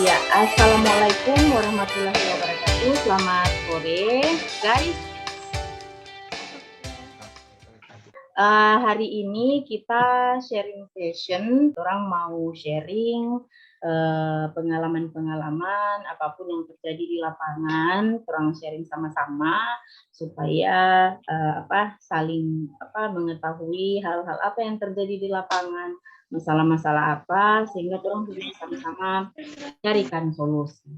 Ya, assalamualaikum warahmatullahi wabarakatuh. Selamat sore, guys. Hari ini kita sharing session. Orang mau sharing pengalaman-pengalaman apapun yang terjadi di lapangan. Orang sharing sama-sama supaya saling mengetahui hal-hal apa yang terjadi di lapangan, masalah-masalah apa, sehingga orang bisa sama-sama carikan solusi.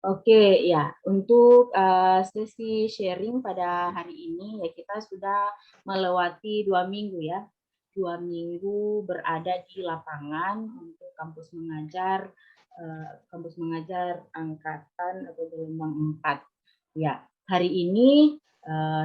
Oke, ya, untuk sesi sharing pada hari ini ya kita sudah melewati 2 minggu ya. 2 minggu berada di lapangan untuk kampus mengajar angkatan atau gelombang 4. Ya, hari ini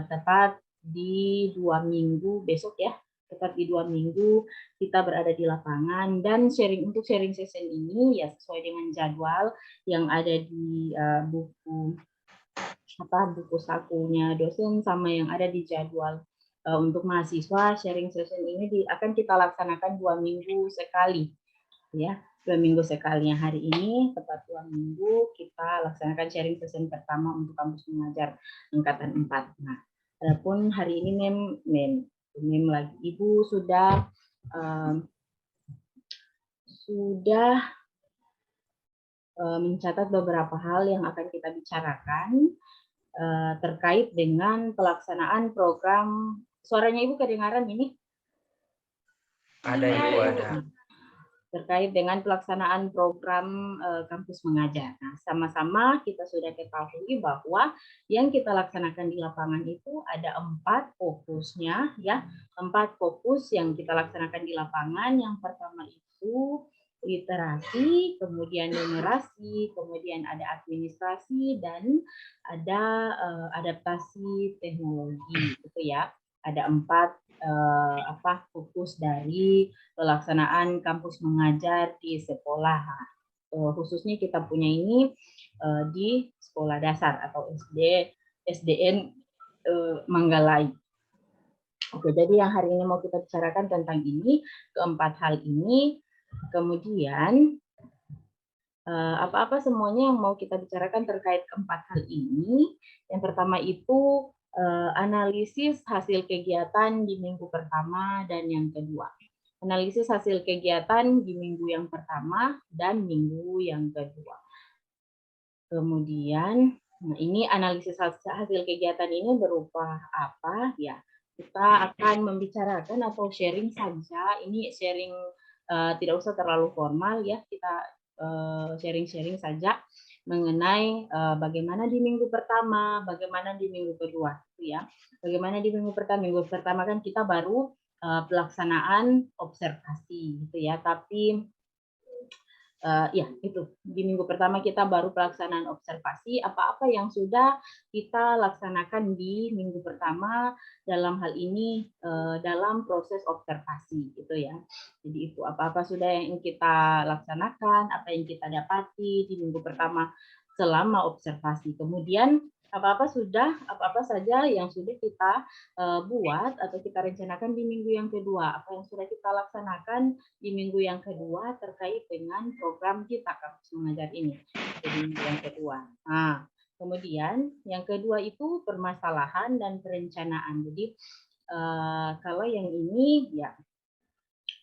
tepat di 2 minggu besok ya, tepat di 2 minggu kita berada di lapangan dan untuk sharing session ini ya sesuai dengan jadwal yang ada di buku sakunya dosen sama yang ada di jadwal untuk mahasiswa. Sharing session ini akan kita laksanakan 2 minggu sekali ya, 2 minggu sekali. Yang hari ini tepat 2 minggu kita laksanakan sharing session pertama untuk kampus mengajar angkatan 4. Nah, adapun hari ini mem lagi ibu sudah mencatat beberapa hal yang akan kita bicarakan terkait dengan pelaksanaan program. Suaranya ibu kedengaran ini? Ada ibu, ada. Terkait dengan pelaksanaan program kampus mengajar. Nah, sama-sama kita sudah ketahui bahwa yang kita laksanakan di lapangan itu ada 4 fokusnya ya, 4 fokus yang kita laksanakan di lapangan. Yang pertama itu literasi, kemudian numerasi, kemudian ada administrasi dan ada adaptasi teknologi gitu ya. Ada 4 fokus dari pelaksanaan kampus mengajar di sekolah. Khususnya kita punya ini di sekolah dasar atau SDN Manggalai. Oke, jadi yang hari ini mau kita bicarakan tentang ini, keempat hal ini. Kemudian apa-apa semuanya yang mau kita bicarakan terkait keempat hal ini. Yang pertama itu analisis hasil kegiatan di minggu pertama dan yang kedua. Analisis hasil kegiatan di minggu yang pertama dan minggu yang kedua. Kemudian, nah ini analisis hasil kegiatan ini berupa apa? Ya, kita akan membicarakan atau sharing saja. Ini sharing tidak usah terlalu formal ya. Kita sharing-sharing saja mengenai bagaimana di minggu pertama, bagaimana di minggu kedua, ya. Bagaimana di minggu pertama kan kita baru pelaksanaan observasi, gitu ya. Tapi ya itu di minggu pertama kita baru pelaksanaan observasi. Apa-apa yang sudah kita laksanakan di minggu pertama dalam hal ini dalam proses observasi, gitu ya. Jadi itu apa-apa sudah yang kita laksanakan, apa yang kita dapati di minggu pertama selama observasi. Kemudian apa-apa saja yang sudah kita buat atau kita rencanakan di minggu yang kedua, apa yang sudah kita laksanakan di minggu yang kedua terkait dengan program kita kampus mengajar ini di minggu yang kedua. Nah, kemudian yang kedua itu permasalahan dan perencanaan. Jadi kalau yang ini ya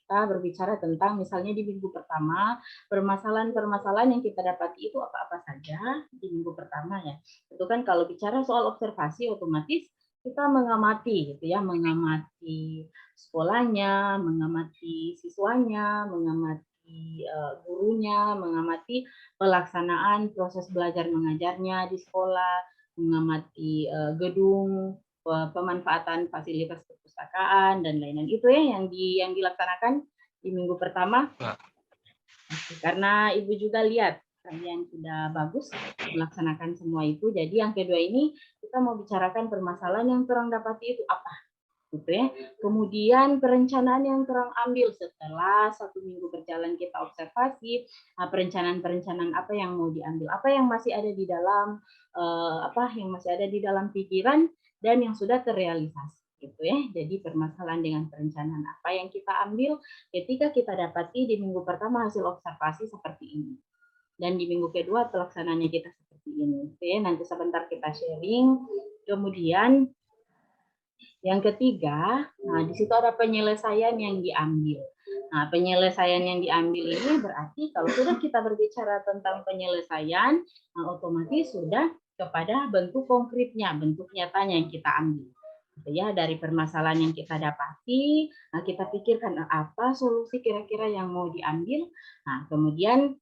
kita berbicara tentang misalnya di minggu pertama, permasalahan-permasalahan yang kita dapati itu apa-apa saja di minggu pertama ya. Itu kan kalau bicara soal observasi otomatis kita mengamati gitu ya, mengamati sekolahnya, mengamati siswanya, mengamati gurunya, mengamati pelaksanaan proses belajar mengajarnya di sekolah, mengamati gedung, pemanfaatan fasilitas perpustakaan dan lain-lain. Itu ya yang dilaksanakan di minggu pertama. Karena Ibu juga lihat kalian sudah bagus melaksanakan semua itu. Jadi yang kedua ini kita mau bicarakan permasalahan yang kurang dapati itu apa. gitu ya. Kemudian perencanaan yang terang ambil setelah 1 minggu berjalan kita observasi, perencanaan-perencanaan apa yang mau diambil, apa yang masih ada di dalam pikiran dan yang sudah terrealisasi gitu ya. Jadi permasalahan dengan perencanaan apa yang kita ambil ketika kita dapati di minggu pertama hasil observasi seperti ini. Dan di minggu kedua pelaksananya kita seperti ini. Oke, nanti sebentar kita sharing. Kemudian yang ketiga, nah di situ ada penyelesaian yang diambil. Nah, penyelesaian yang diambil ini berarti kalau sudah kita berbicara tentang penyelesaian, nah otomatis sudah kepada bentuk konkretnya, bentuk nyatanya yang kita ambil. Gitu ya, dari permasalahan yang kita dapati, nah kita pikirkan apa solusi kira-kira yang mau diambil. Nah, kemudian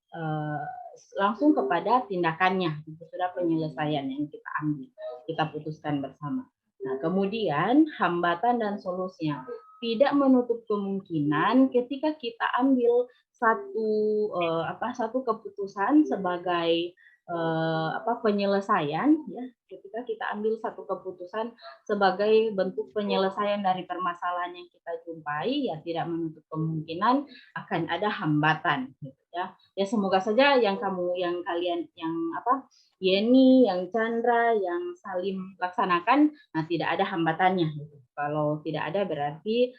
langsung kepada tindakannya, itu sudah penyelesaian yang kita ambil, kita putuskan bersama. Nah, kemudian hambatan dan solusinya tidak menutup kemungkinan ketika kita ambil satu keputusan sebagai penyelesaian ya, ketika kita ambil satu keputusan sebagai bentuk penyelesaian dari permasalahan yang kita jumpai, ya tidak menutup kemungkinan akan ada hambatan gitu ya. Ya semoga saja yang kalian Yeni, yang Chandra, yang Salim laksanakan, nah tidak ada hambatannya. Gitu. Kalau tidak ada berarti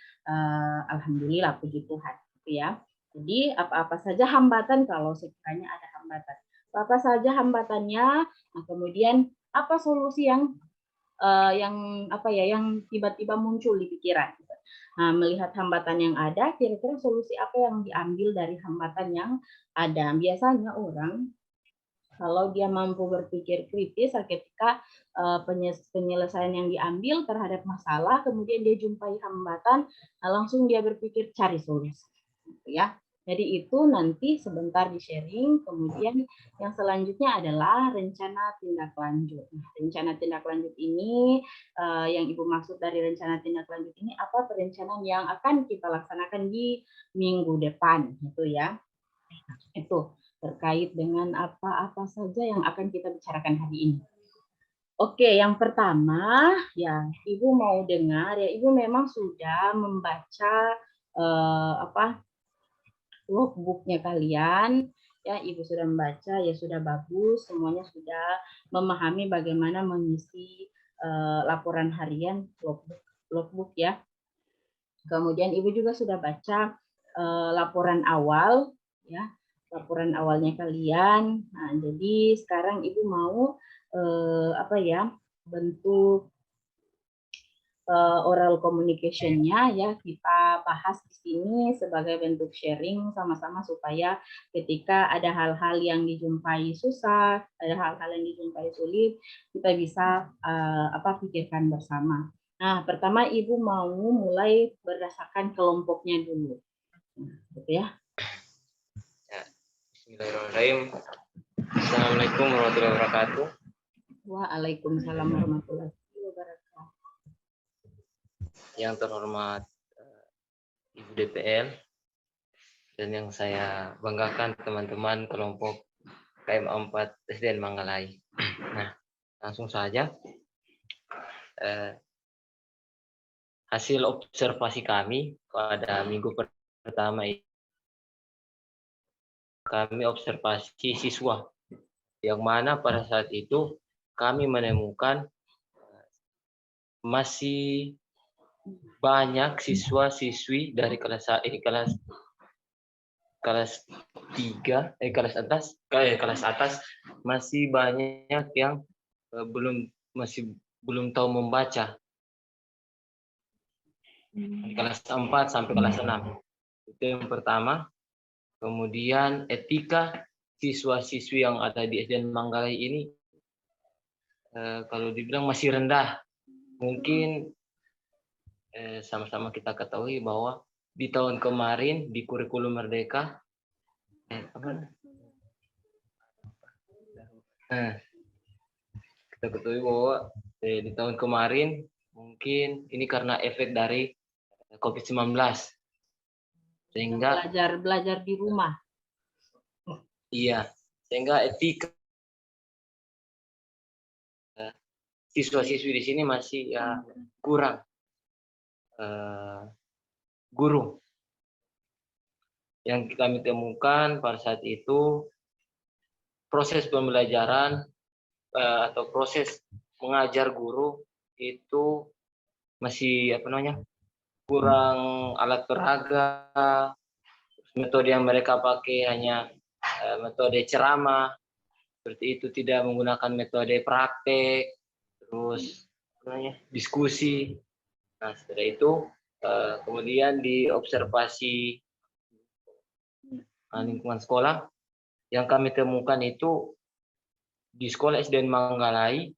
alhamdulillah puji Tuhan, gitu ya. Jadi apa-apa saja hambatan kalau sekiranya ada hambatan. Apa saja hambatannya, nah kemudian apa solusi yang tiba-tiba muncul di pikiran. Nah, melihat hambatan yang ada, kira-kira solusi apa yang diambil dari hambatan yang ada. Biasanya orang kalau dia mampu berpikir kritis ketika penyelesaian yang diambil terhadap masalah, kemudian dia jumpai hambatan, langsung dia berpikir cari solusi, gitu ya. Jadi itu nanti sebentar di sharing. Kemudian yang selanjutnya adalah rencana tindak lanjut. Nah, rencana tindak lanjut ini yang Ibu maksud dari rencana tindak lanjut ini apa perencanaan yang akan kita laksanakan di minggu depan, gitu ya. Itu terkait dengan apa-apa saja yang akan kita bicarakan hari ini. Oke, yang pertama ya Ibu mau dengar ya Ibu memang sudah membaca logbooknya kalian ya Ibu sudah membaca ya sudah bagus semuanya sudah memahami bagaimana mengisi laporan harian logbook ya. Kemudian Ibu juga sudah baca laporan awal ya, laporan awalnya kalian. Nah, jadi sekarang Ibu mau bentuk oral communication-nya ya kita bahas di sini sebagai bentuk sharing sama-sama supaya ketika ada hal-hal yang dijumpai susah, ada hal-hal yang dijumpai sulit, kita bisa pikirkan bersama. Nah, pertama Ibu mau mulai berdasarkan kelompoknya dulu. Nah, gitu ya. Bismillahirrahmanirrahim. Assalamualaikum warahmatullahi wabarakatuh. Waalaikumsalam warahmatullahi wabarakatuh. Yang terhormat Ibu DPL dan yang saya banggakan teman-teman kelompok KM 4 SDN Manggalai. Nah, langsung saja. Hasil observasi kami pada minggu pertama ini, kami observasi siswa yang mana pada saat itu kami menemukan masih banyak siswa-siswi dari kelas 3 kelas atas masih banyak yang belum tahu membaca. Di kelas 4 sampai kelas 6. Itu yang pertama. Kemudian etika siswa-siswi yang ada di SDN Manggalai ini kalau dibilang masih rendah. Mungkin sama-sama kita ketahui bahwa di tahun kemarin di kurikulum Merdeka kita ketahui bahwa di tahun kemarin mungkin ini karena efek dari COVID-19 sehingga belajar di rumah. Iya, sehingga etika siswa-siswi di sini masih kurang. guru. Yang kami temukan pada saat itu proses pembelajaran atau proses mengajar guru itu masih kurang alat peraga, metode yang mereka pakai hanya metode ceramah, seperti itu, tidak menggunakan metode praktek, terus diskusi. Nah, setelah itu kemudian diobservasi lingkungan sekolah, yang kami temukan itu di sekolah SDN Manggalai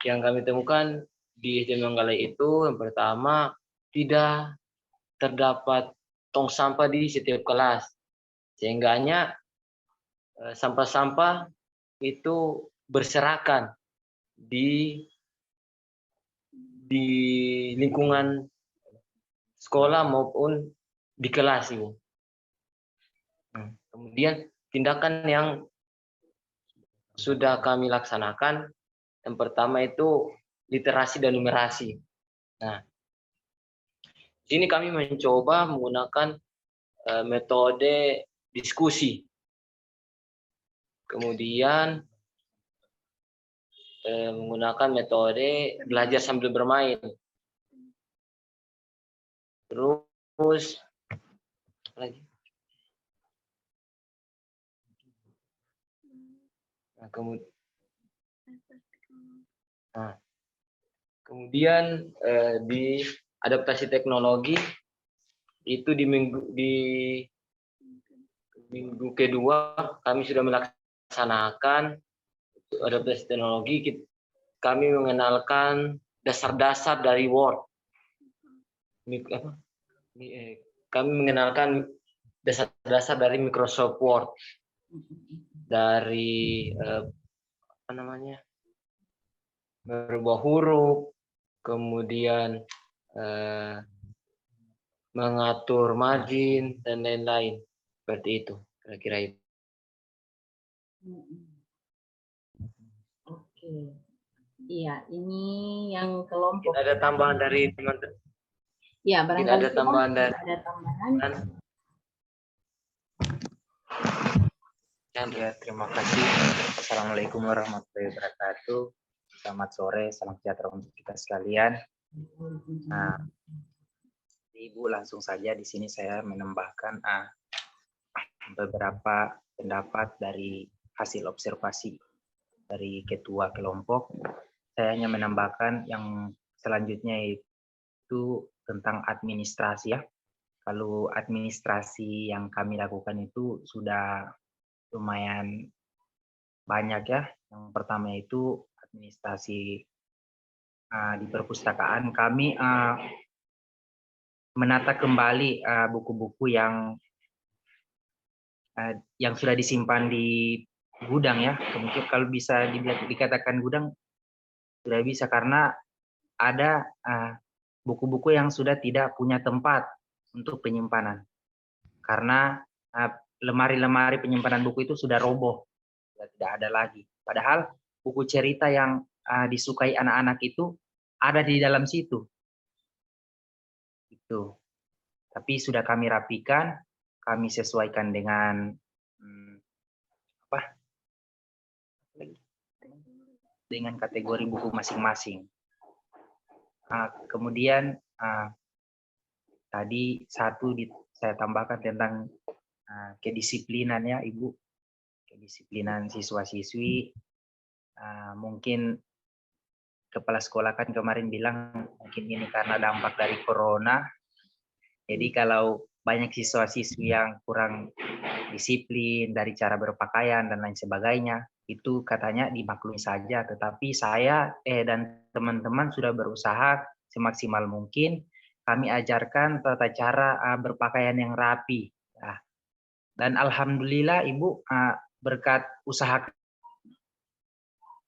yang kami temukan di SDN Manggalai itu, yang pertama, tidak terdapat tong sampah di setiap kelas, sehingganya sampah-sampah itu berserakan di lingkungan sekolah maupun di kelas ini. Kemudian tindakan yang sudah kami laksanakan, yang pertama itu literasi dan numerasi. Nah, di sini kami mencoba menggunakan metode diskusi. Kemudian menggunakan metode belajar sambil bermain. Terus lagi. Kemudian di adaptasi teknologi itu di minggu kedua kami sudah melaksanakan adaptasi teknologi. Kami mengenalkan dasar-dasar dari Word. Kami mengenalkan dasar-dasar dari Microsoft Word, dari merubah huruf, kemudian mengatur margin dan lain-lain, seperti itu kira-kira itu. Oke, iya, ini yang kelompok. Ada tambahan dari teman-teman? Ya, barangkali ada tambahan dari ada tambahan. Ya, terima kasih. Assalamualaikum warahmatullahi wabarakatuh. Selamat sore, salam sejahtera untuk kita sekalian. Nah, Ibu langsung saja di sini saya menambahkan beberapa pendapat dari hasil observasi dari ketua kelompok. Saya hanya menambahkan yang selanjutnya itu tentang administrasi ya. Kalau administrasi yang kami lakukan itu sudah lumayan banyak ya. Yang pertama itu administrasi di perpustakaan. Kami menata kembali buku-buku yang sudah disimpan di gudang ya. Mungkin kalau bisa dikatakan gudang sudah bisa, karena ada buku-buku yang sudah tidak punya tempat untuk penyimpanan. Karena lemari-lemari penyimpanan buku itu sudah roboh, sudah tidak ada lagi. Padahal buku cerita yang disukai anak-anak itu ada di dalam situ. Itu. Tapi sudah kami rapikan, kami sesuaikan dengan dengan kategori buku masing-masing. Kemudian tadi saya tambahkan tentang kedisiplinan ya Ibu, kedisiplinan siswa-siswi. Mungkin kepala sekolah kan kemarin bilang mungkin ini karena dampak dari corona. Jadi kalau banyak siswa-siswi yang kurang disiplin dari cara berpakaian dan lain sebagainya, itu katanya dimaklumi saja. Tetapi saya dan teman-teman sudah berusaha semaksimal mungkin. Kami ajarkan tata cara berpakaian yang rapi. Dan alhamdulillah Ibu, berkat usaha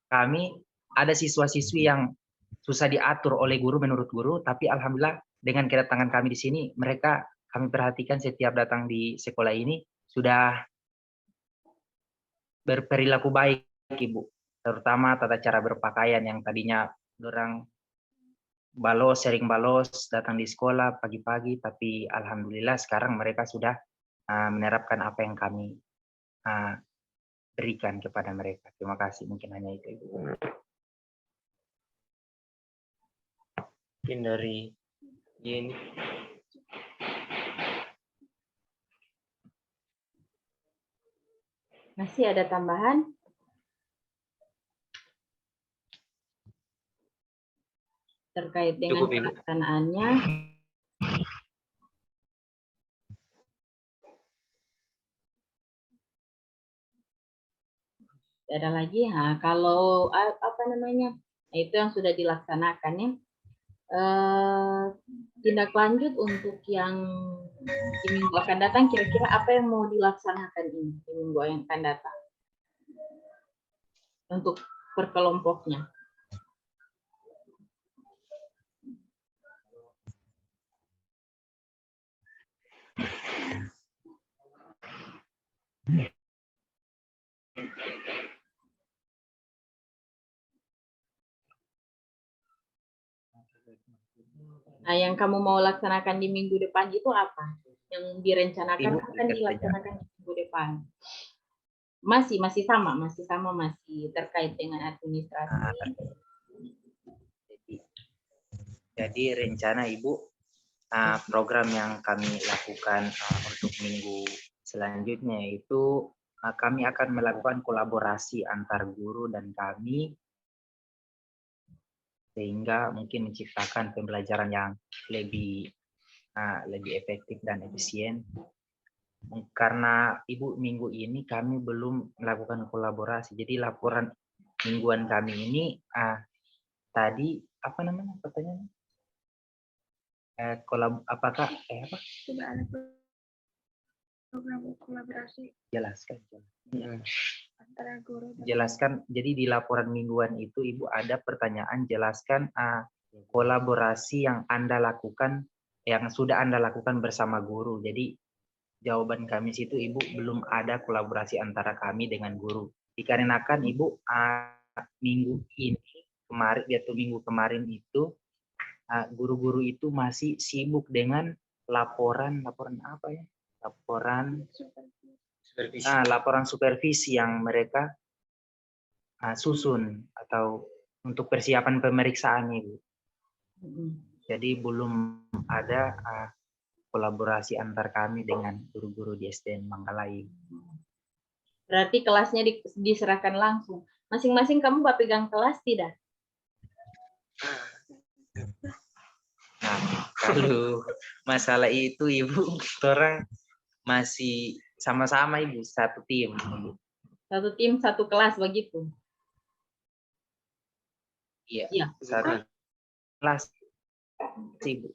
kami, ada siswa-siswi yang susah diatur oleh guru menurut guru, tapi alhamdulillah dengan kedatangan kami di sini, mereka kami perhatikan setiap datang di sekolah ini sudah berperilaku baik, Ibu. Terutama tata cara berpakaian yang tadinya orang balos, sering balos datang di sekolah pagi-pagi, tapi alhamdulillah sekarang mereka sudah menerapkan apa yang kami berikan kepada mereka. Terima kasih, mungkin hanya itu, Ibu. Mungkin dari ini. Masih ada tambahan? Terkait dengan Cukup, Ibu. pelaksanaannya. Ada lagi, kalau apa namanya, itu yang sudah dilaksanakan ya. Tindak lanjut untuk yang di minggu akan datang, kira-kira apa yang mau dilaksanakan ini di minggu yang akan datang untuk per kelompoknya? Nah, yang kamu mau laksanakan di minggu depan itu apa? Yang direncanakan Ibu, akan dilaksanakan di minggu depan. Masih terkait dengan administrasi. Jadi rencana Ibu, program yang kami lakukan untuk minggu selanjutnya itu kami akan melakukan kolaborasi antar guru dan kami, sehingga mungkin menciptakan pembelajaran yang lebih efektif dan efisien. Karena Ibu, minggu ini kami belum melakukan kolaborasi, jadi laporan mingguan kami ini tadi apa namanya pertanyaannya? Apakah apa? Sudah ada program kolaborasi Jelaskan. antara guru dan Jelaskan. Jadi di laporan mingguan itu Ibu ada pertanyaan, jelaskan kolaborasi yang Anda lakukan, yang sudah Anda lakukan bersama guru. Jadi jawaban kami situ Ibu, belum ada kolaborasi antara kami dengan guru. Dikarenakan Ibu minggu ini kemarin atau minggu kemarin itu guru-guru itu masih sibuk dengan laporan apa ya? Laporan supervisi. Laporan supervisi yang mereka susun atau untuk persiapan pemeriksaan Ibu. Jadi belum ada kolaborasi antar kami dengan guru-guru di SDN Manggalai. Berarti kelasnya diserahkan langsung. Masing-masing kamu Pak pegang kelas tidak? Nah, kalau masalah itu Ibu, orang masih sama-sama Ibu, satu tim. Satu tim, satu kelas begitu? Iya. Satu kelas Ibu.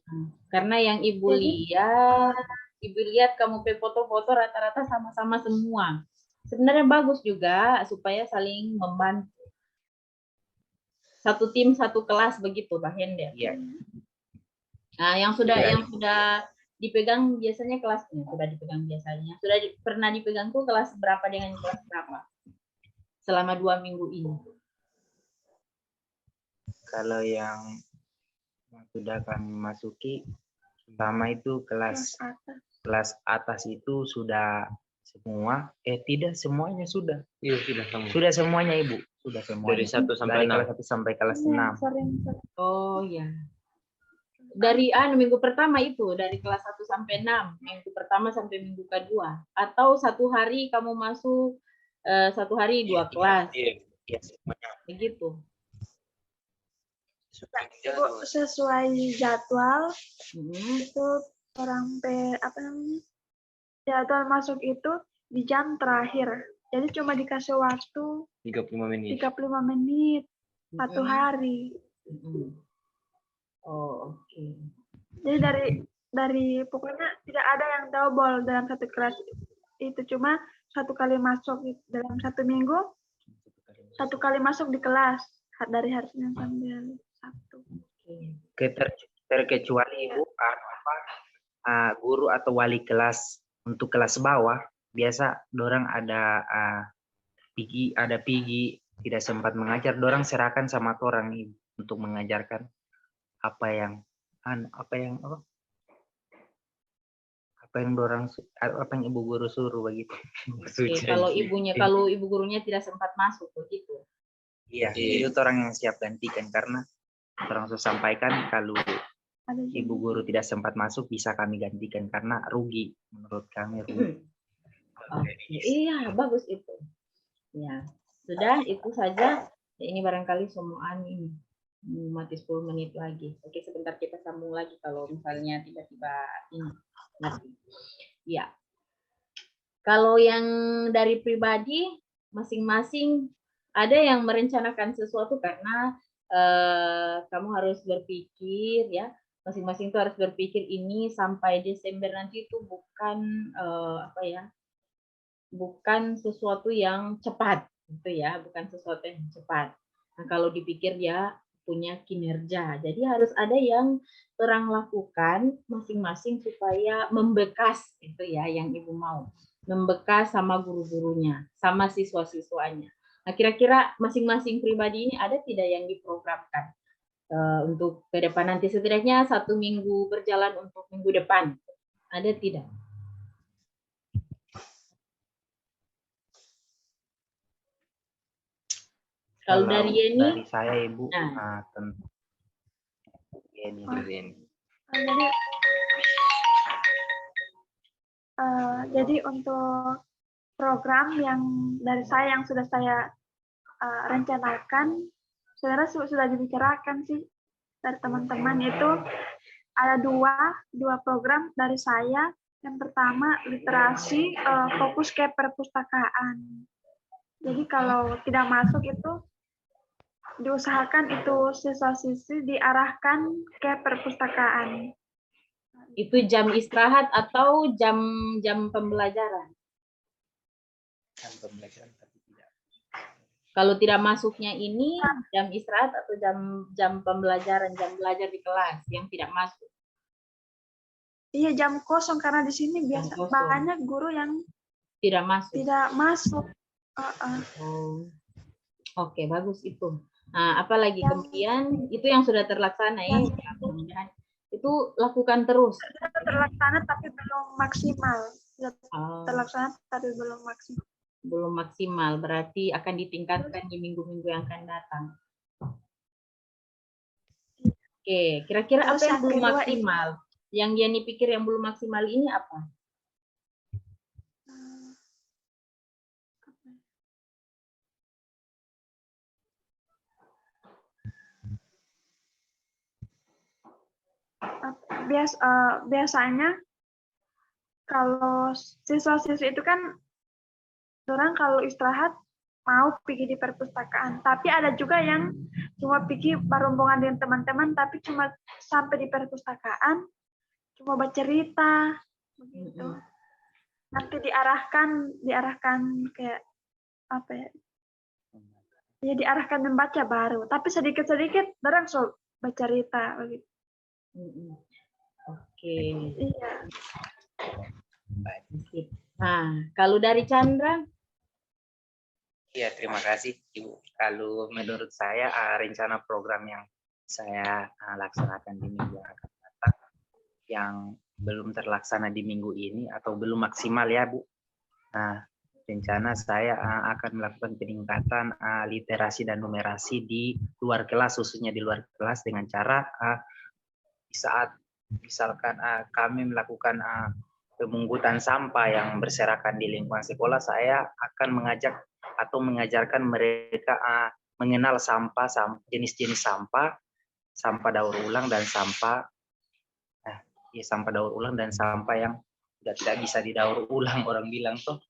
Karena yang Ibu lihat kamu foto-foto rata-rata sama-sama semua. Sebenarnya bagus juga supaya saling membantu. Satu tim, satu kelas begitu, Pak Hender. Iya. Nah, yang sudah dipegang biasanya kelasnya, sudah pernah dipegang tuh kelas berapa dengan kelas berapa selama 2 minggu ini? Kalau yang sudah kami masuki, pertama itu kelas atas itu sudah semua, tidak semuanya sudah. Iya, sudah semua. Sudah semuanya Ibu, sudah semuanya. Dari 1 sampai Dari 6. kelas 1 sampai kelas 6. Oh ya. Dari minggu pertama itu, dari kelas 1 sampai 6, minggu pertama sampai minggu kedua, atau satu hari kamu masuk, satu hari 2 kelas, Iya, semuanya. begitu. Ibu, sesuai jadwal itu orang jadwal masuk itu di jam terakhir. Jadi cuma dikasih waktu 35 menit. 35 menit satu hari. Oh, oke. Jadi dari pokoknya tidak ada yang double dalam satu kelas itu, cuma satu kali masuk dalam 1 minggu, satu kali masuk di kelas dari hari Senin sampai Sabtu. Terkecuali Ibu guru atau wali kelas untuk kelas bawah biasa dorang ada pigi tidak sempat mengajar, dorang serahkan sama orang Ibu untuk mengajarkan apa yang apa yang ibu guru suruh begitu. Oke, kalau ibu gurunya tidak sempat masuk begitu. Iya, itu orang yang siap gantikan karena orang sudah sampaikan kalau ibu guru tidak sempat masuk bisa kami gantikan karena rugi menurut kami rugi. Oke, iya bagus itu. Ya, sudah itu saja. Ini barangkali semuaan ini mati 10 menit lagi. Oke, sebentar kita sambung lagi kalau misalnya tiba-tiba ini mati. Ya. Kalau yang dari pribadi masing-masing ada yang merencanakan sesuatu karena kamu harus berpikir ya, masing-masing itu harus berpikir ini sampai Desember nanti itu bukan bukan sesuatu yang cepat gitu ya, bukan sesuatu yang cepat. Nah, kalau dipikir ya punya kinerja. Jadi harus ada yang orang lakukan masing-masing supaya membekas itu ya yang Ibu mau. Membekas sama guru-gurunya, sama siswa-siswanya. Nah, kira-kira masing-masing pribadi ini ada tidak yang diprogramkan untuk ke depan nanti setidaknya 1 minggu berjalan untuk minggu depan? Ada tidak? Kalau dari Yeni? Dari saya Ibu, tentang Yeni. Jadi untuk program yang dari saya yang sudah saya rencanakan, sebenarnya sudah dibicarakan sih dari teman-teman itu ada dua program dari saya. Yang pertama literasi fokus ke perpustakaan. Jadi kalau tidak masuk itu diusahakan itu siswa-siswi diarahkan ke perpustakaan. Itu jam istirahat atau jam pembelajaran? Jam pembelajaran tapi tidak. Kalau tidak masuknya ini jam istirahat atau jam pembelajaran, jam belajar di kelas yang tidak masuk? Iya, jam kosong karena di sini biasa banyak guru yang tidak masuk. Tidak masuk. Oke, bagus itu. Nah, apalagi kemudian itu yang sudah terlaksana ya, mudah-mudahan itu lakukan terus. Terlaksana tapi belum maksimal. Terlaksana tapi belum maksimal. Belum maksimal, berarti akan ditingkatkan di minggu-minggu yang akan datang. Oke, kira-kira apa yang belum maksimal? Yang Yeni pikir yang belum maksimal ini apa? Biasanya kalau siswa-siswi itu kan orang kalau istirahat mau pergi di perpustakaan, tapi ada juga yang cuma pergi berrombongan dengan teman-teman tapi cuma sampai di perpustakaan cuma bercerita begitu. Nanti diarahkan kayak apa ya? Ya diarahkan membaca baru, tapi sedikit-sedikit orang so bercerita begitu. Oke. Iya. Nah, kalau dari Chandra? Iya, terima kasih Ibu. Kalau menurut saya rencana program yang saya laksanakan di minggu yang akan datang yang belum terlaksana di minggu ini atau belum maksimal ya Bu. Nah, rencana saya akan melakukan peningkatan literasi dan numerasi di luar kelas, khususnya di luar kelas dengan cara di saat misalkan kami melakukan pemungutan sampah yang berserakan di lingkungan sekolah, saya akan mengajak atau mengajarkan mereka mengenal jenis-jenis sampah daur ulang dan sampah daur ulang dan sampah yang tidak bisa didaur ulang orang bilang tuh.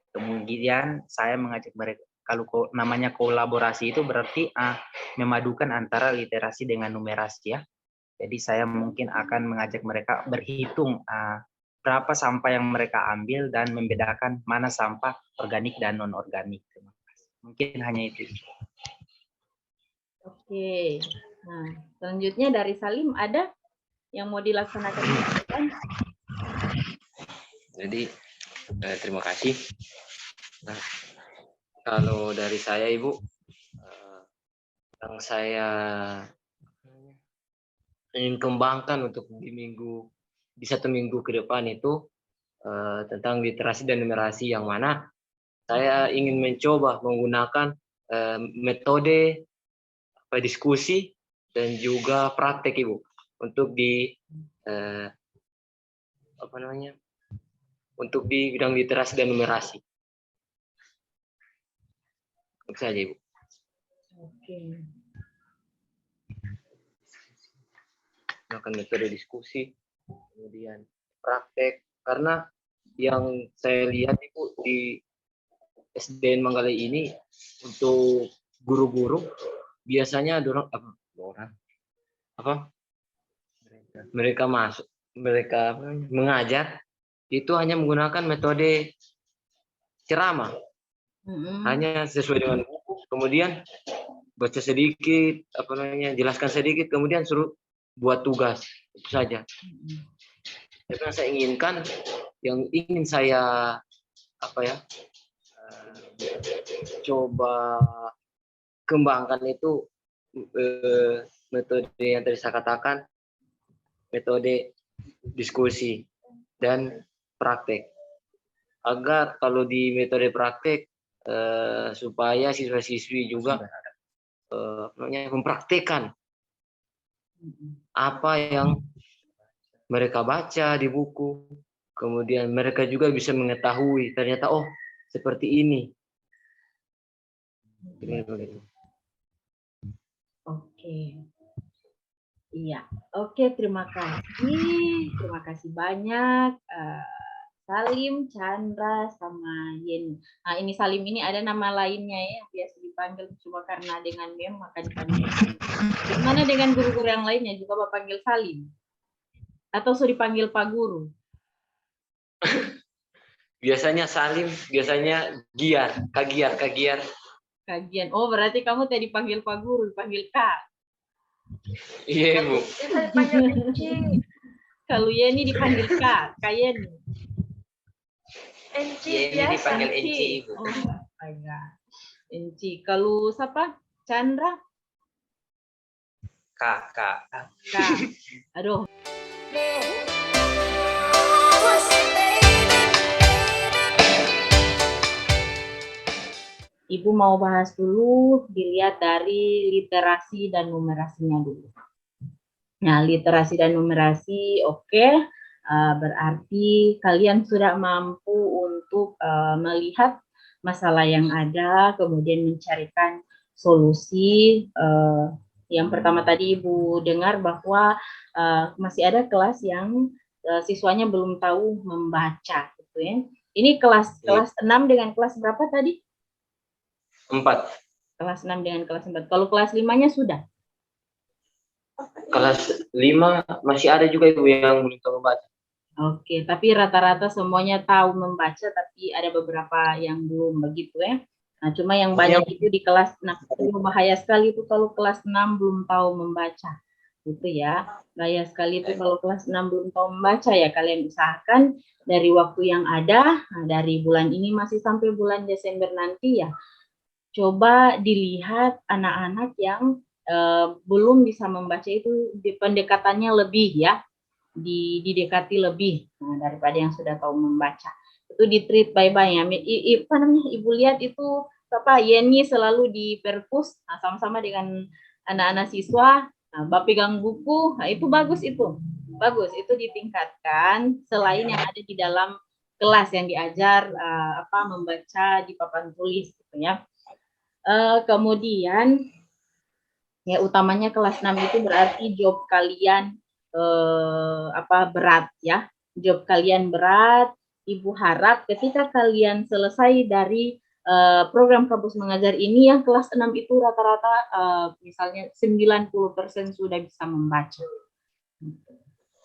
Kemudian saya mengajak mereka, kalau namanya kolaborasi itu berarti memadukan antara literasi dengan numerasi ya. Jadi saya mungkin akan mengajak mereka berhitung berapa sampah yang mereka ambil dan membedakan mana sampah organik dan non-organik. Mungkin hanya itu. Oke. Nah, selanjutnya dari Salim ada yang mau dilaksanakan kan? Jadi terima kasih. Nah, kalau dari saya Ibu, yang saya ingin kembangkan untuk di 1 minggu ke depan itu tentang literasi dan numerasi, yang mana saya ingin mencoba menggunakan metode diskusi dan juga praktek Ibu untuk untuk di bidang literasi dan numerasi. Itu saja Ibu. Oke. Menggunakan metode diskusi, kemudian praktek, karena yang saya lihat Ibu di SDN Manggarai ini untuk guru-guru biasanya mereka mengajar itu hanya menggunakan metode ceramah, hanya sesuai dengan buku, kemudian baca sedikit, jelaskan sedikit, kemudian suruh buat tugas, itu saja. Tapi yang saya inginkan, yang ingin saya coba kembangkan itu metode yang tadi saya katakan, metode diskusi dan praktek. Agar kalau di metode praktek supaya siswa-siswi juga mempraktekkan apa yang mereka baca di buku, kemudian mereka juga bisa mengetahui ternyata seperti ini. Oke. Iya. Oke, terima kasih banyak Salim, Chandra, sama Yeni. Nah, ini Salim ini ada nama lainnya ya, biasa dipanggil cuma karena dengan mem maka dipanggil. Gimana dengan guru-guru yang lainnya juga Bapak panggil Salim? Atau sudah dipanggil Pak Guru? Biasanya Salim, biasanya Giar, Kak Giar. Kajian. Oh, berarti kamu tadi dipanggil Pak Guru, dipanggil Kak. Iya, Bu. Saya dipanggil Enci. Kalau Yeni dipanggil Kak, Yeni. Enci Yeni biasa. dipanggil Enci, Ibu. Oh, enggak. Enci. Kalau siapa? Chandra? Kak. Aduh. Ibu mau bahas dulu, dilihat dari literasi dan numerasinya dulu. Nah, literasi dan numerasi, oke. Berarti kalian sudah mampu untuk melihat masalah yang ada, kemudian mencarikan solusi. Yang pertama tadi Ibu dengar bahwa masih ada kelas yang siswanya belum tahu membaca, gitu ya. Ini kelas 6 dengan kelas berapa tadi? 4. Kelas 6 dengan kelas 4. Kalau kelas 5-nya sudah? Kelas 5 masih ada juga Ibu yang belum tahu membaca. Oke, tapi rata-rata semuanya tahu membaca, tapi ada beberapa yang belum begitu ya. Nah, cuma yang banyak itu di kelas 6. Itu bahaya sekali itu kalau kelas 6 belum tahu membaca. Gitu ya. Bahaya sekali itu kalau kelas 6 belum tahu membaca ya. Kalian usahakan dari waktu yang ada, dari bulan ini masih sampai bulan Desember nanti ya. Coba dilihat anak-anak yang belum bisa membaca itu pendekatannya lebih ya, didekati lebih daripada yang sudah tahu membaca. Itu di-treat bye-bye ya. Ibu lihat itu Yeni selalu di perpus sama-sama dengan anak-anak siswa, Bapak pegang buku, itu bagus itu. Bagus, itu ditingkatkan selain yang ada di dalam kelas yang diajar membaca di papan tulis gitu ya. Kemudian ya utamanya kelas 6 itu berarti job kalian berat ya. Job kalian berat. Ibu harap ketika kalian selesai dari program kampus mengajar ini yang kelas 6 itu rata-rata misalnya 90% sudah bisa membaca.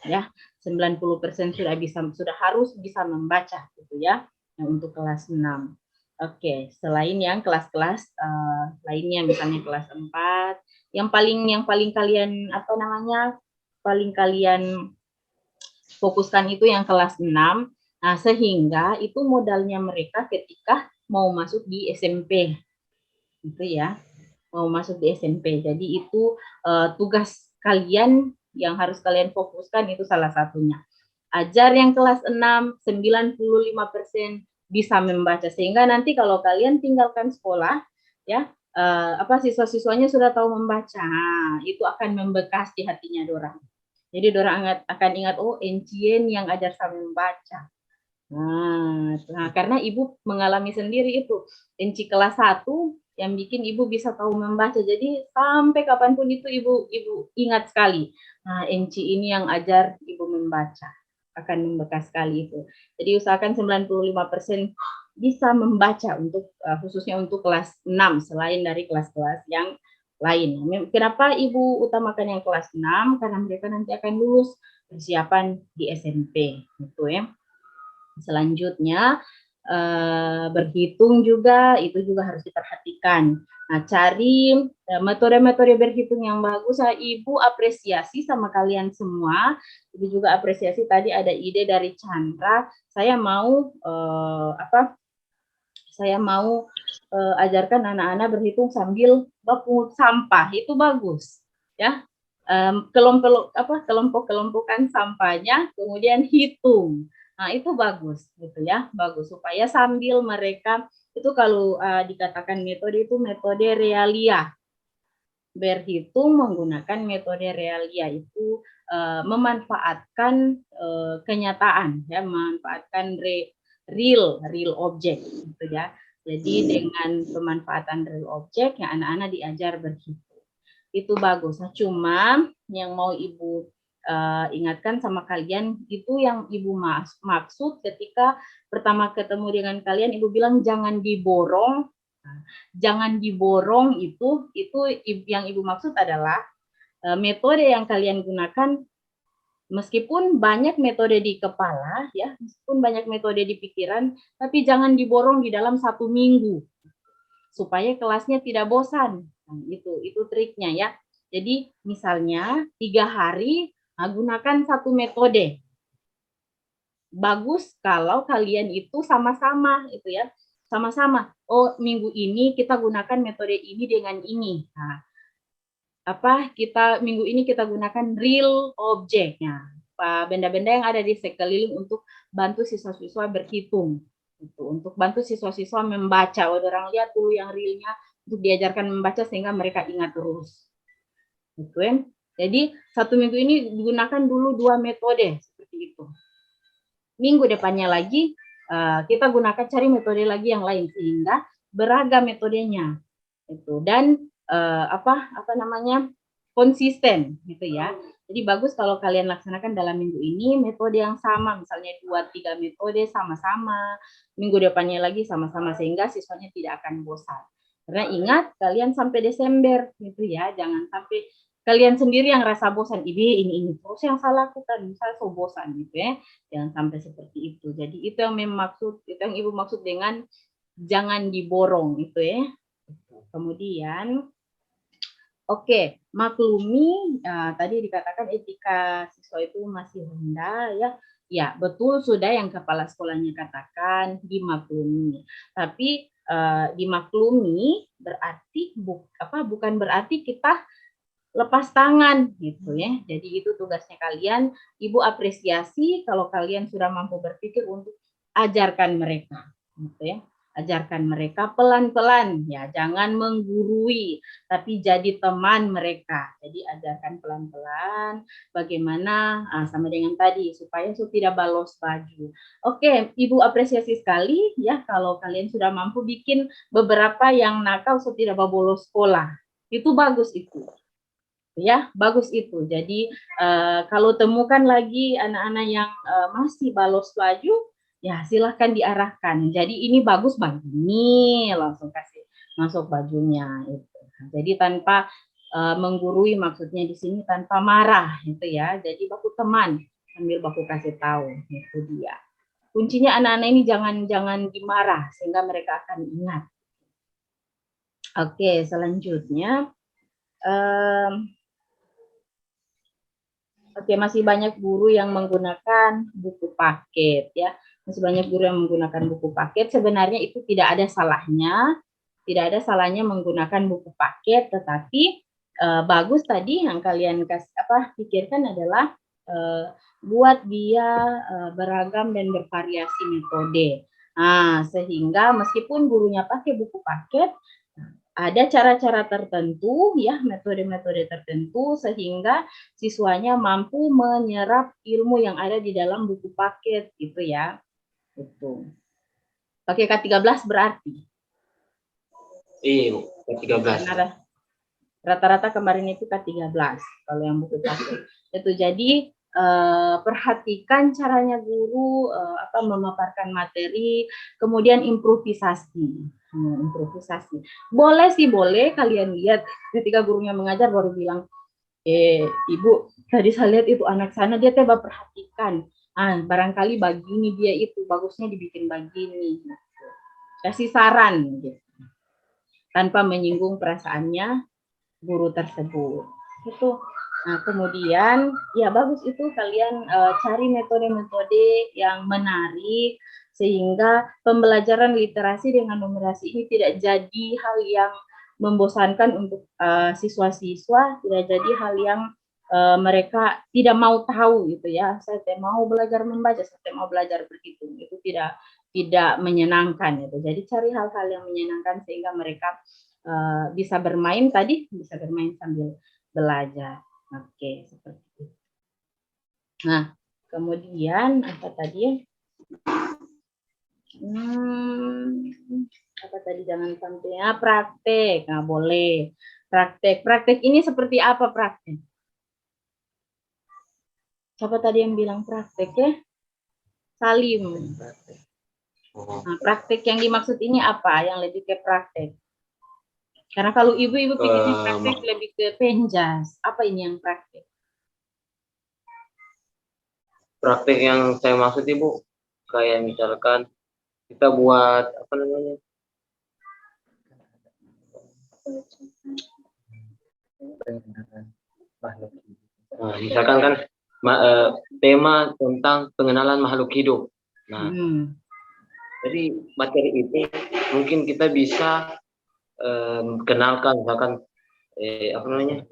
Ya, 90% sudah harus bisa membaca gitu ya. Nah, untuk kelas 6. Oke, selain yang kelas-kelas lainnya misalnya kelas 4, yang paling kalian paling kalian fokuskan itu yang kelas 6. Nah, sehingga itu modalnya mereka ketika mau masuk di SMP. Gitu ya. Mau masuk di SMP. Jadi itu tugas kalian yang harus kalian fokuskan itu salah satunya. Ajar yang kelas 6, 95% bisa membaca. Sehingga nanti kalau kalian tinggalkan sekolah, ya siswa-siswanya sudah tahu membaca. Nah, itu akan membekas di hatinya dorang. Jadi dorang akan ingat, oh Encien yang ajar saya membaca. Nah, karena ibu mengalami sendiri itu. Enci kelas 1 yang bikin ibu bisa tahu membaca. Jadi sampai kapanpun itu ibu ingat sekali. Nah, Enci ini yang ajar ibu membaca. Akan membekas sekali itu. Jadi usahakan 95% bisa membaca untuk khususnya untuk kelas 6 selain dari kelas-kelas yang lain. Kenapa ibu utamakan yang kelas 6? Karena mereka nanti akan lulus persiapan di SMP, gitu ya. Selanjutnya berhitung juga itu juga harus diperhatikan. Nah, cari metode-metode berhitung yang bagus. Ibu apresiasi sama kalian semua. Ibu juga apresiasi tadi ada ide dari Chandra. Saya mau ajarkan anak-anak berhitung sambil bapungut sampah. Itu bagus, ya. Kelompok-kelompokan sampahnya, kemudian hitung. Nah, itu bagus gitu ya, bagus supaya sambil mereka itu kalau dikatakan metode itu metode realia. Berhitung menggunakan metode realia itu memanfaatkan kenyataan ya, memanfaatkan real object gitu ya. Jadi dengan pemanfaatan real object yang anak-anak diajar berhitung. Itu bagus. Nah, cuma yang mau ibu ingatkan sama kalian itu yang ibu maksud ketika pertama ketemu dengan kalian, ibu bilang jangan diborong. Jangan diborong itu yang ibu maksud adalah metode yang kalian gunakan meskipun banyak metode di kepala ya, meskipun banyak metode di pikiran, tapi jangan diborong di dalam 1 minggu supaya kelasnya tidak bosan. Nah, itu triknya ya. Jadi misalnya 3 hari gunakan 1 metode. Bagus kalau kalian itu sama-sama itu ya. Sama-sama. Oh, minggu ini kita gunakan metode ini dengan ini. Nah, minggu ini kita gunakan real object-nya. Benda-benda yang ada di sekeliling untuk bantu siswa-siswa berhitung. Untuk bantu siswa-siswa membaca. Orang lihat dulu yang realnya untuk diajarkan membaca sehingga mereka ingat terus. Gitu ya. Jadi 1 minggu ini digunakan dulu 2 metode seperti itu. Minggu depannya lagi kita gunakan cari metode lagi yang lain sehingga beragam metodenya. Itu dan konsisten gitu ya. Jadi bagus kalau kalian laksanakan dalam minggu ini metode yang sama, misalnya 2-3 metode sama-sama, minggu depannya lagi sama-sama sehingga siswanya tidak akan bosan. Karena ingat kalian sampai Desember gitu ya, jangan sampai kalian sendiri yang rasa bosan, ini terus yang saya lakukan, saya so bosan gitu ya. Jangan sampai seperti itu. Jadi itu yang ibu maksud dengan jangan diborong itu ya. Kemudian oke, maklumi tadi dikatakan etika siswa itu masih rendah ya. Ya, betul sudah yang kepala sekolahnya katakan dimaklumi. Tapi dimaklumi berarti bukan berarti kita lepas tangan gitu ya. Jadi itu tugasnya kalian. Ibu apresiasi kalau kalian sudah mampu berpikir untuk ajarkan mereka gitu ya. Ajarkan mereka pelan-pelan ya, jangan menggurui tapi jadi teman mereka. Jadi ajarkan pelan-pelan bagaimana sama dengan tadi supaya tidak balos baju. Oke, Ibu apresiasi sekali ya kalau kalian sudah mampu bikin beberapa yang nakal tidak bolos sekolah. Itu bagus itu. Ya, bagus itu. Jadi kalau temukan lagi anak-anak yang masih balos baju, ya silahkan diarahkan. Jadi ini bagus begini, langsung kasih masuk bajunya. Itu. Jadi tanpa menggurui, maksudnya di sini tanpa marah, gitu ya. Jadi baku teman sambil baku kasih tahu, itu dia. Kuncinya anak-anak ini jangan dimarah sehingga mereka akan ingat. Oke, selanjutnya. Oke, masih banyak guru yang menggunakan buku paket ya. Masih banyak guru yang menggunakan buku paket. Sebenarnya itu tidak ada salahnya. Tidak ada salahnya menggunakan buku paket, tetapi bagus tadi yang kalian pikirkan adalah buat dia beragam dan bervariasi metode. Nah, sehingga meskipun gurunya pakai buku paket, ada cara-cara tertentu ya, metode-metode tertentu sehingga siswanya mampu menyerap ilmu yang ada di dalam buku paket gitu ya. Itu. Pakai K13 berarti. Iya, K13. Rata-rata kemarin itu K13 kalau yang buku paket. Itu jadi perhatikan caranya guru memaparkan materi, kemudian improvisasi. Improvisasi. Boleh sih, boleh kalian lihat ketika gurunya mengajar baru bilang, Ibu, tadi saya lihat itu anak sana dia coba perhatikan. Barangkali begini dia itu bagusnya dibikin begini. Kasih saran gitu. Tanpa menyinggung perasaannya guru tersebut. Itu. Nah, kemudian ya bagus itu kalian cari metode-metode yang menarik sehingga pembelajaran literasi dengan numerasi ini tidak jadi hal yang membosankan untuk siswa-siswa, tidak jadi hal yang mereka tidak mau tahu gitu ya. Saya tidak mau belajar membaca, saya tidak mau belajar berhitung. Itu tidak menyenangkan gitu. Jadi cari hal-hal yang menyenangkan sehingga mereka bisa bermain sambil belajar. Oke, seperti itu. Nah, kemudian apa tadi? Apa tadi jangan sampai praktek. Nah, boleh. Praktek ini seperti apa praktek? Siapa tadi yang bilang praktek ya? Salim. Nah, praktek yang dimaksud ini apa? Yang lebih ke praktek. Karena kalau ibu-ibu pikirnya praktek lebih ke penjas. Apa ini yang praktek? Praktek yang saya maksud Ibu, kayak misalkan kita buat apa namanya? Nah, misalkan kan tema tentang pengenalan makhluk hidup. Nah, jadi materi ini mungkin kita bisa kenalkan misalkan apa namanya?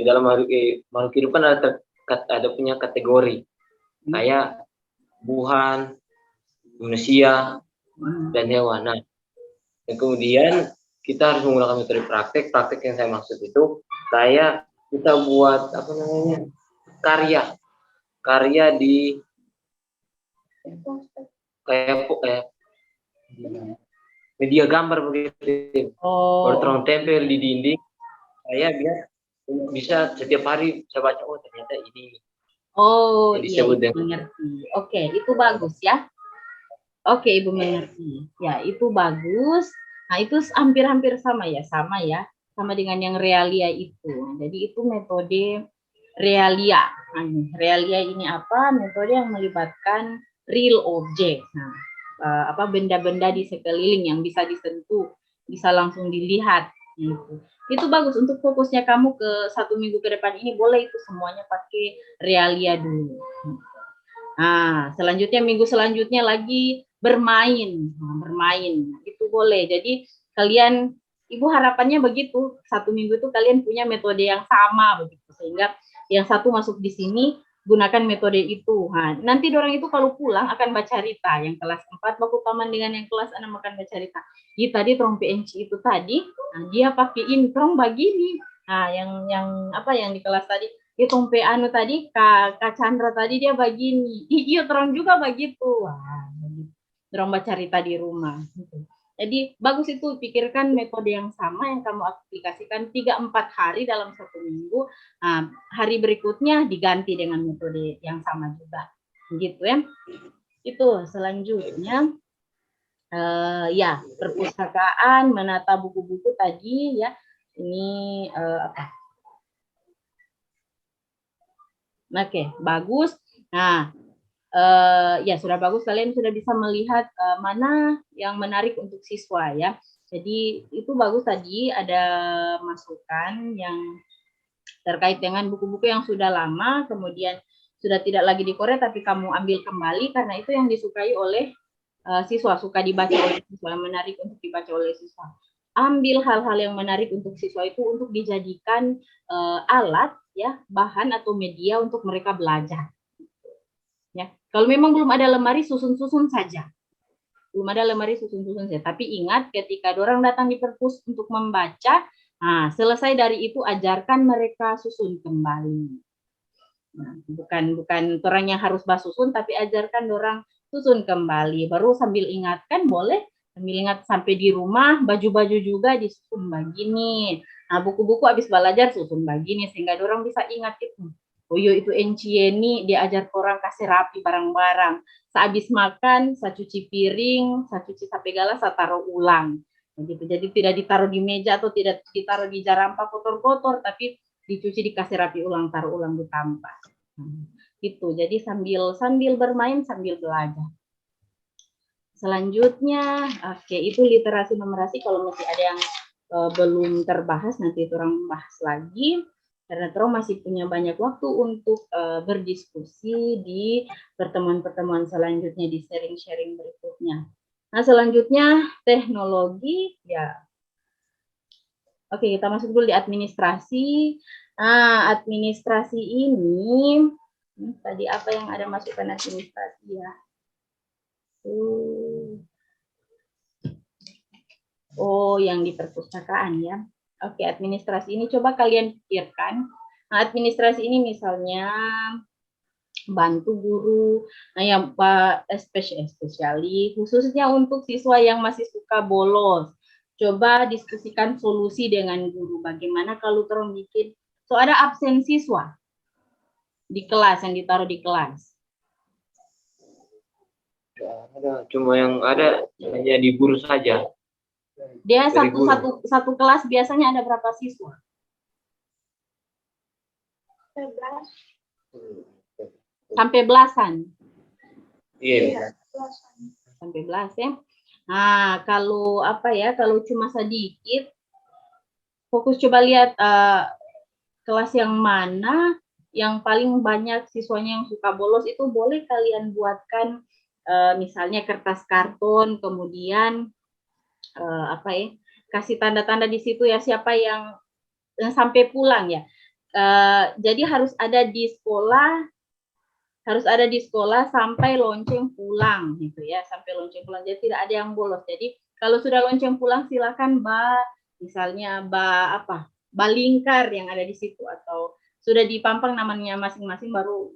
Dalam makhluk hidup kan ada punya kategori kayak tumbuhan, manusia, dan hewan. Nah, dan kemudian kita harus menggunakan metode praktek. Praktek yang saya maksud itu kayak kita buat apa namanya karya di kayak media gambar begitu. Berterang tempel di dinding. Saya biar bisa setiap hari saya baca, oh ternyata ini. Oh iya, Ibu mengerti. Oke, itu bagus ya. Oke, Ibu mengerti. Ya, itu bagus. Nah, itu hampir-hampir sama ya, sama dengan yang realia itu. Jadi itu metode realia. Nah, realia ini apa? Metode yang melibatkan real object. Nah, benda-benda di sekeliling yang bisa disentuh, bisa langsung dilihat. Gitu. Itu bagus untuk fokusnya kamu ke 1 minggu ke depan ini, boleh itu semuanya pakai realia dulu. Nah, selanjutnya minggu selanjutnya lagi bermain, itu boleh. Jadi kalian, Ibu harapannya begitu, 1 minggu itu kalian punya metode yang sama begitu, sehingga yang satu masuk di sini gunakan metode itu. Nah, nanti orang itu kalau pulang akan baca cerita. Yang kelas 4 baku paman dengan yang kelas 6 akan baca cerita. Jadi tadi trong PNC itu tadi, nah, dia pakai trong begini. Nah, yang di kelas tadi, itu anu tadi Kak Chandra tadi dia begini. Iya, terang juga begitu. Wah, orang baca cerita di rumah. Jadi bagus itu, pikirkan metode yang sama yang kamu aplikasikan 3-4 hari dalam 1 minggu. Nah, hari berikutnya diganti dengan metode yang sama juga. Gitu ya. Itu selanjutnya ya, perpustakaan, menata buku-buku tadi ya. Ini apa? Oke, bagus. Nah, ya sudah bagus, kalian sudah bisa melihat mana yang menarik untuk siswa ya. Jadi itu bagus tadi ada masukan yang terkait dengan buku-buku yang sudah lama, kemudian sudah tidak lagi dikoreksi, tapi kamu ambil kembali karena itu yang disukai oleh siswa, suka dibaca oleh siswa, yang menarik untuk dibaca oleh siswa. Ambil hal-hal yang menarik untuk siswa itu untuk dijadikan alat, ya, bahan atau media untuk mereka belajar. Ya, kalau memang belum ada lemari, susun-susun saja. Belum ada lemari, susun-susun saja. Tapi ingat, ketika dorang datang di perpus untuk membaca, nah, selesai dari itu ajarkan mereka susun kembali. Nah, bukan orang yang harus basusun, tapi ajarkan orang susun kembali. Baru sambil ingatkan boleh, sambil ingat sampai di rumah, baju-baju juga disusun begini. Nah, buku-buku habis belajar susun begini, sehingga orang bisa ingat itu. Oh iya, itu Encieni diajar orang kasih rapi barang-barang. Sehabis makan, saya cuci piring, saya cuci sampai galas, saya taruh ulang. Gitu. Jadi tidak ditaruh di meja atau tidak ditaruh di jarampa kotor-kotor, tapi dicuci, dikasih rapi ulang, taruh ulang di tampak. Itu. Jadi sambil bermain, sambil belajar. Selanjutnya, oke, itu literasi numerasi. Kalau masih ada yang belum terbahas, nanti orang bahas lagi. Karena orang masih punya banyak waktu untuk berdiskusi di pertemuan-pertemuan selanjutnya, di sharing-sharing berikutnya. Nah, selanjutnya teknologi, ya. Oke, kita masuk dulu di administrasi. Nah, administrasi ini, tadi apa yang ada masukan administrasi ya? Oh, yang di perpustakaan ya. Oke, administrasi ini coba kalian pikirkan. Nah, administrasi ini misalnya bantu guru, nah yang spesialis, khususnya untuk siswa yang masih suka bolos. Coba diskusikan solusi dengan guru. Bagaimana kalau terus bikin, so ada absen siswa di kelas, yang ditaruh di kelas. Ada, cuma yang ada hanya di guru saja. Dia satu kelas biasanya ada berapa siswa? 11. Sampai belasan. Iya. Sampai belas ya. Nah, kalau apa ya? Kalau cuma sedikit, fokus coba lihat kelas yang mana yang paling banyak siswanya yang suka bolos, itu boleh kalian buatkan misalnya kertas karton, kemudian apa ya, kasih tanda-tanda di situ ya, siapa yang sampai pulang ya. Jadi harus ada di sekolah sampai lonceng pulang gitu ya, sampai lonceng pulang. Jadi tidak ada yang bolos. Jadi kalau sudah lonceng pulang silakan misalnya lingkar yang ada di situ, atau sudah dipampang namanya masing-masing, baru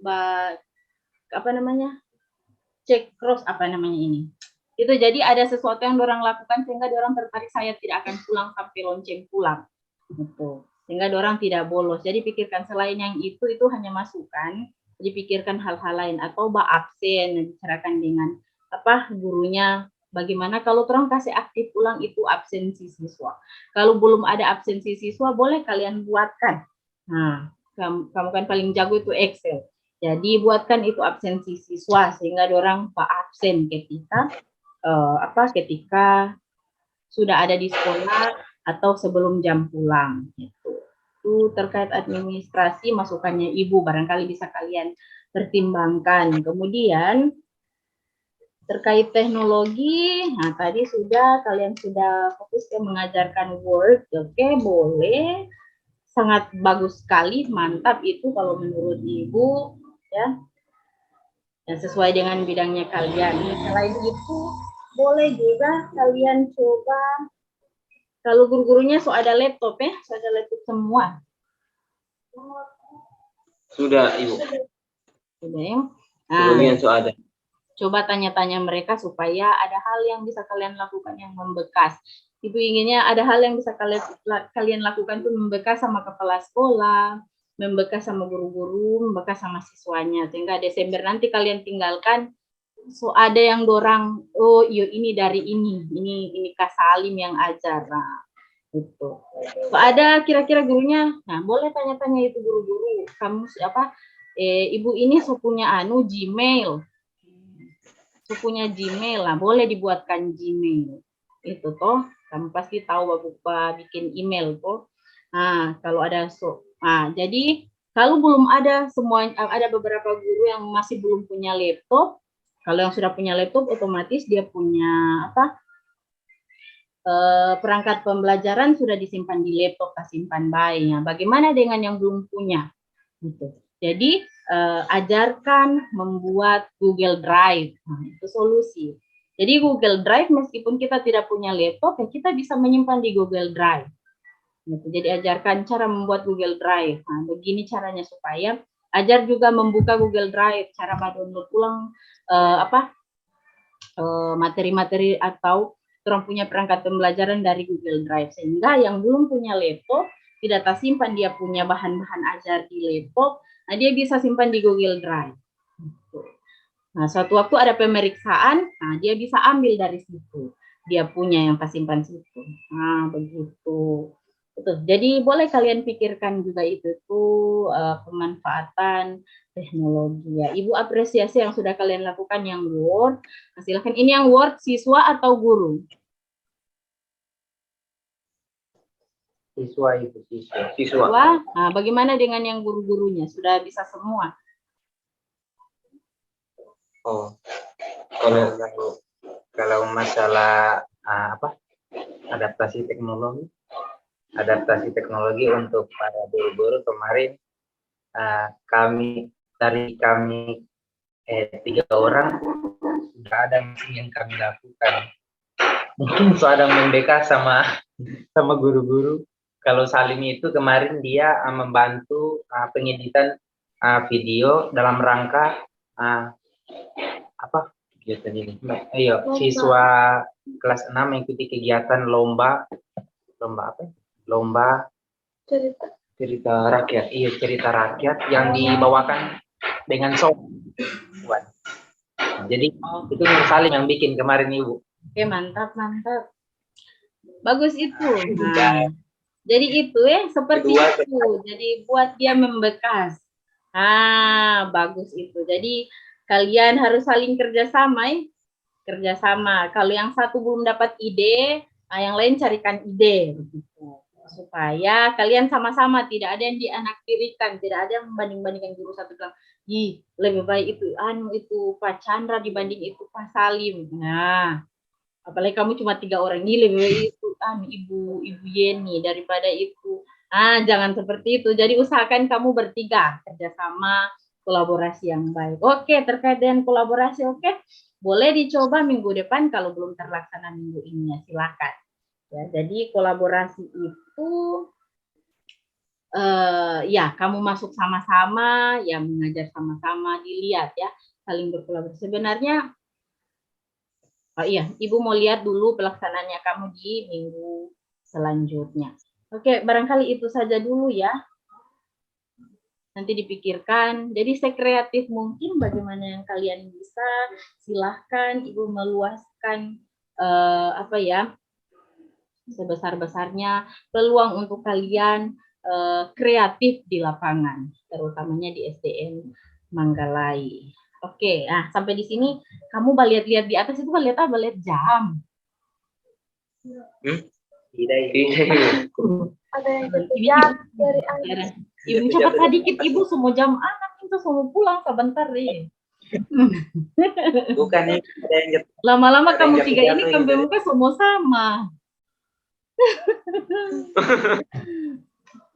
cek cross ini. Itu jadi ada sesuatu yang orang lakukan sehingga orang tertarik, saya tidak akan pulang sampai lonceng pulang. Gitu. Sehingga orang tidak bolos. Jadi pikirkan selain yang itu hanya masukan, dipikirkan hal-hal lain, atau absen, bicarakan dengan gurunya. Bagaimana kalau orang kasih aktif ulang itu absensi siswa. Kalau belum ada absensi siswa, boleh kalian buatkan. Nah, kamu kan paling jago itu Excel. Jadi buatkan itu absensi siswa sehingga orang absen ketika ketika sudah ada di sekolah atau sebelum jam pulang. Itu terkait administrasi, masukannya Ibu, barangkali bisa kalian pertimbangkan. Kemudian terkait teknologi, nah tadi kalian sudah fokus ke mengajarkan Word, oke, boleh, sangat bagus sekali, mantap itu kalau menurut Ibu, ya, yang sesuai dengan bidangnya kalian. Selain itu, boleh juga kalian coba, kalau guru-gurunya ada laptop ya, ada laptop semua. Sudah, Ibu. Sudah ya. Sebagian ada. Coba tanya-tanya mereka supaya ada hal yang bisa kalian lakukan yang membekas. Ibu inginnya ada hal yang bisa kalian lakukan itu membekas sama kepala sekolah, membekas sama guru-guru, membekas sama siswanya. Sehingga Desember nanti kalian tinggalkan, so ada yang dorang, oh iya ini dari ini Kak Salim yang ajar. Nah, itu. So ada kira-kira gurunya, nah boleh tanya-tanya itu guru-guru, kamu siapa? Ibu ini punya Gmail. Punya Gmail lah, boleh dibuatkan Gmail. Itu toh, kamu pasti tahu Bapak bikin email toh. Nah, kalau ada Nah, jadi kalau belum ada semua, ada beberapa guru yang masih belum punya laptop. Kalau yang sudah punya laptop, otomatis dia punya perangkat pembelajaran sudah disimpan di laptop, simpan baik. Nah, bagaimana dengan yang belum punya? Gitu. Jadi ajarkan membuat Google Drive. Nah, itu solusi. Jadi Google Drive meskipun kita tidak punya laptop, ya kita bisa menyimpan di Google Drive. Gitu. Jadi ajarkan cara membuat Google Drive. Nah, begini caranya supaya ajar juga membuka Google Drive, cara mendownload ulang materi-materi atau orang punya perangkat pembelajaran dari Google Drive, sehingga yang belum punya laptop tidak tersimpan dia punya bahan-bahan ajar di laptop, nah dia bisa simpan di Google Drive. Nah, suatu waktu ada pemeriksaan, nah dia bisa ambil dari situ, dia punya yang tersimpan situ. Nah, begitu. Betul. Jadi boleh kalian pikirkan juga itu tuh pemanfaatan teknologi ya. Ibu apresiasi yang sudah kalian lakukan yang Word. Nah, silakan. Ini yang Word siswa atau guru? Siswa itu siswa. Siswa. Nah, bagaimana dengan yang guru-gurunya? Sudah bisa semua? Oh, kalau masalah adaptasi teknologi untuk para guru-guru kemarin kami 3 orang sudah ada misi yang kami lakukan. Mungkin soal membeka sama guru-guru. Kalau Salim itu kemarin dia membantu pengeditan video dalam rangka siswa kelas 6 mengikuti kegiatan lomba cerita rakyat. Iya, cerita rakyat yang dibawakan dengan song. Jadi itu Salim yang bikin kemarin Ibu. Oke, mantap. Bagus itu. Nah, jadi itu ya seperti itu. Jadi buat dia membekas. Ah, bagus itu. Jadi kalian harus saling kerjasama ya. Kerjasama. Kalau yang satu belum dapat ide, yang lain carikan ide. Begitu. Supaya kalian sama-sama, tidak ada yang dianaktirikan, tidak ada yang membanding-bandingkan guru satu bilang, ih lebih baik itu Pak Chandra dibanding itu Pak Salim. Nah, apalagi kamu cuma 3 orang, ini lebih baik itu Ibu Yeni daripada itu. Jangan seperti itu. Jadi usahakan kamu bertiga kerjasama, kolaborasi yang baik. Oke, terkait dengan kolaborasi, oke, boleh dicoba minggu depan kalau belum terlaksana minggu ini ya, silakan. Ya, jadi kolaborasi itu ya kamu masuk sama-sama, ya mengajar sama-sama, dilihat ya, saling berkolaborasi. Sebenarnya iya, Ibu mau lihat dulu pelaksanaannya kamu di minggu selanjutnya. Oke, barangkali itu saja dulu ya. Nanti dipikirkan. Jadi sekreatif mungkin bagaimana yang kalian bisa, silahkan Ibu meluaskan sebesar-besarnya peluang untuk kalian kreatif di lapangan, terutamanya di SDN Manggalai. Oke, nah sampai di sini kamu lihat-lihat di atas itu lihat apa? Lihat jam. Tidak. Ada yang jam dari anak. Ibu cepat dikit, Ibu semua jam anak itu semua pulang sebentar nih. Bukan nih, lama-lama kamu 3 ini kembali muka semua sama.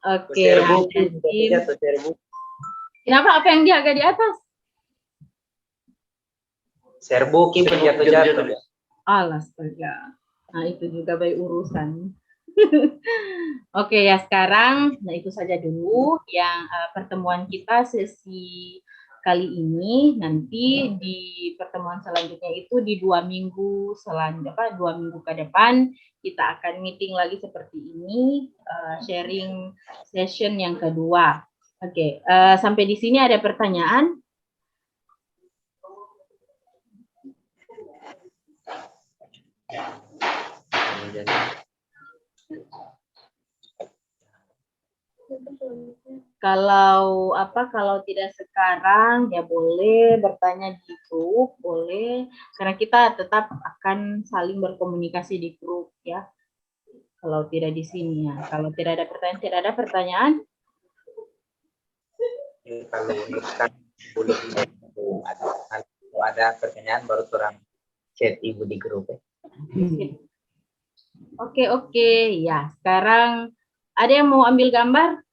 Oke. Kenapa? Apa yang dia agak di atas? Serbuki jatuh-jatuh. Astaga. Nah, itu juga baik urusan. Oke ya, sekarang itu saja dulu yang pertemuan kita sesi kali ini. Nanti di pertemuan selanjutnya itu di 2 minggu 2 minggu ke depan kita akan meeting lagi seperti ini, sharing session yang kedua. Oke, sampai di sini ada pertanyaan? Kalau tidak sekarang ya boleh bertanya di grup, boleh, karena kita tetap akan saling berkomunikasi di grup ya. Kalau tidak di sini ya. Kalau tidak ada pertanyaan, kalau kan boleh kalau ada pertanyaan baru orang chat ibu di grup ya. Oke. Ya, sekarang ada yang mau ambil gambar?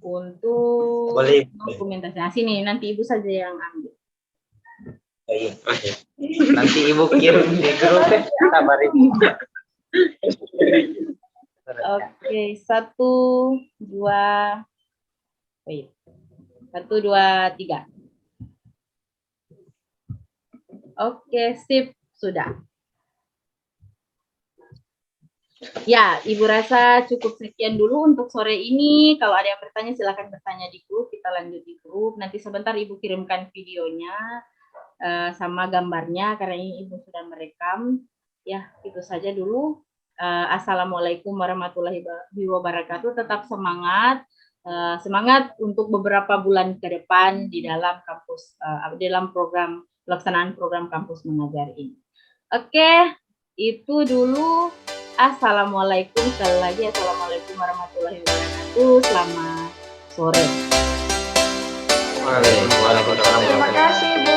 Untuk Boleh. dokumentasi. Nah, sini nanti ibu saja yang ambil. Oh, iya. Nanti ibu kirim di grup ya, kabar ibu. Oke, 1, 2, 1, 2, 3. Oke, sip, sudah. Ya, Ibu rasa cukup sekian dulu untuk sore ini. Kalau ada yang bertanya, silakan bertanya di grup. Kita lanjut di grup. Nanti sebentar Ibu kirimkan videonya sama gambarnya, karena ini Ibu sudah merekam. Ya, itu saja dulu. Assalamualaikum warahmatullahi wabarakatuh. Tetap semangat. Semangat untuk beberapa bulan ke depan di dalam kampus, dalam program pelaksanaan program kampus mengajar ini. Oke, itu dulu. Assalamualaikum, sekali lagi assalamualaikum warahmatullahi wabarakatuh. Selamat sore. Waalaikumsalam. Terima kasih Bu.